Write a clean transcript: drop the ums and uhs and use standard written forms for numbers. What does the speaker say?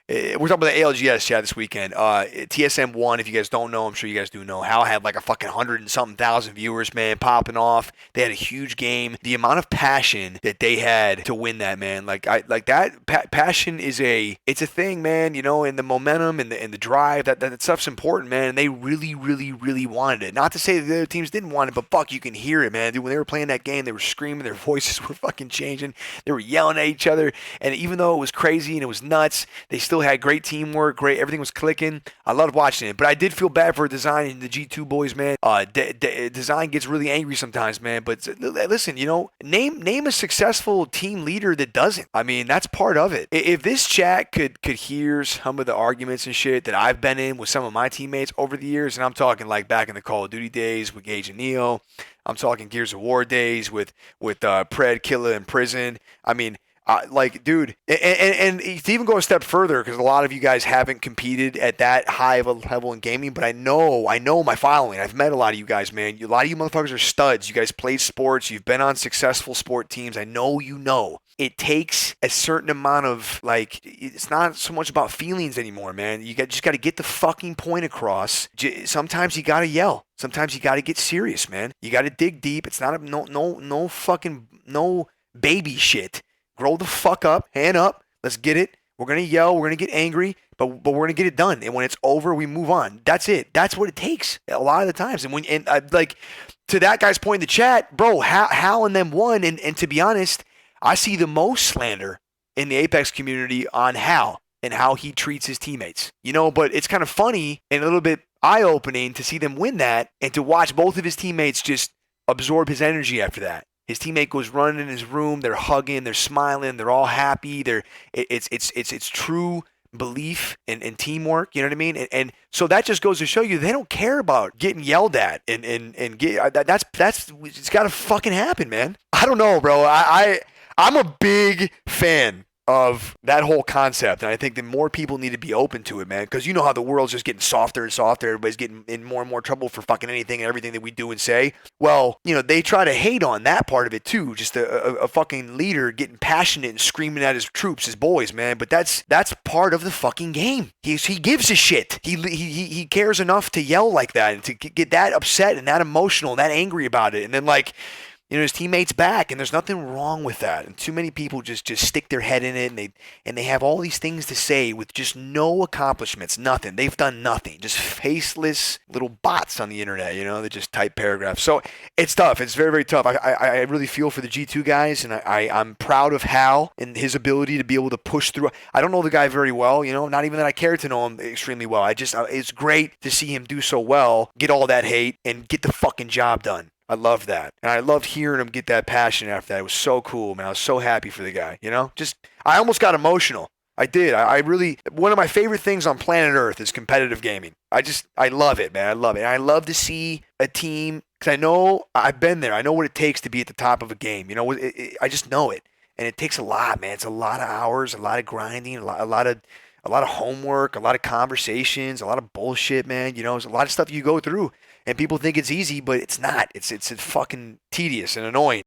We're talking about the ALGS chat this weekend. TSM won. If you guys don't know, I'm sure you guys do know. Hal had like a fucking 100 and something thousand viewers, man, popping off. They had a huge game. The amount of passion that they had to win that, man, like that passion it's a thing, man. And the momentum and the drive that stuff's important, man. And they really, really, really wanted it. Not to say that the other teams didn't want it, but fuck, you can hear it, man. Dude, when they were playing that game, they were screaming. Their voices were fucking changing. They were yelling at each other. And even though it was crazy and it was nuts, they still had great teamwork, everything was clicking. I loved watching it, but I did feel bad for Design and the G2 boys, man. Design gets really angry sometimes, man. But listen, name a successful team leader that doesn't. I mean, that's part of it. If this chat could hear some of the arguments and shit that I've been in with some of my teammates over the years, and I'm talking like back in the Call of Duty days with Gage and Neo, I'm talking Gears of War days with Pred, Killa in prison. I mean, dude, and to even go a step further, because a lot of you guys haven't competed at that high of a level in gaming, but I know my following. I've met a lot of you guys, man. A lot of you motherfuckers are studs. You guys played sports. You've been on successful sport teams. I know you know. It takes a certain amount of, it's not so much about feelings anymore, man. You just got to get the fucking point across. Sometimes you got to yell. Sometimes you got to get serious, man. You got to dig deep. It's not no baby shit. Grow the fuck up, hand up, let's get it. We're going to yell, we're going to get angry, but we're going to get it done. And when it's over, we move on. That's it. That's what it takes a lot of the times. And to that guy's point in the chat, bro, Hal and them won. And to be honest, I see the most slander in the Apex community on Hal and how he treats his teammates. But it's kind of funny and a little bit eye-opening to see them win that and to watch both of his teammates just absorb his energy after that. His teammate goes running in his room. They're hugging. They're smiling. They're all happy. It's true belief and teamwork. You know what I mean? And so that just goes to show you they don't care about getting yelled at and get that's it's got to fucking happen, man. I don't know, bro. I'm a big fan of that whole concept, and I think that more people need to be open to it, man, because you know how the world's just getting softer and softer. Everybody's getting in more and more trouble for fucking anything and everything that we do and say. Well, they try to hate on that part of it too, just a fucking leader getting passionate and screaming at his troops, his boys, man. But that's part of the fucking game. He gives a shit. He cares enough to yell like that and to get that upset and that emotional and that angry about it, and then his teammates back, and there's nothing wrong with that. And too many people just stick their head in it, and they have all these things to say with just no accomplishments, nothing. They've done nothing, just faceless little bots on the internet, that just type paragraphs. So it's tough. It's very, very tough. I really feel for the G2 guys, and I'm proud of Hal and his ability to be able to push through. I don't know the guy very well, not even that I care to know him extremely well. It's great to see him do so well, get all that hate, and get the fucking job done. I loved that. And I loved hearing him get that passion after that. It was so cool, man. I was so happy for the guy, I almost got emotional. I did. I really, one of my favorite things on planet Earth is competitive gaming. I love it, man. I love it. And I love to see a team, because I know I've been there. I know what it takes to be at the top of a game. I just know it. And it takes a lot, man. It's a lot of hours, a lot of grinding, a lot of homework, a lot of conversations, a lot of bullshit, man. There's a lot of stuff you go through. And people think it's easy, but it's not. It's fucking tedious and annoying.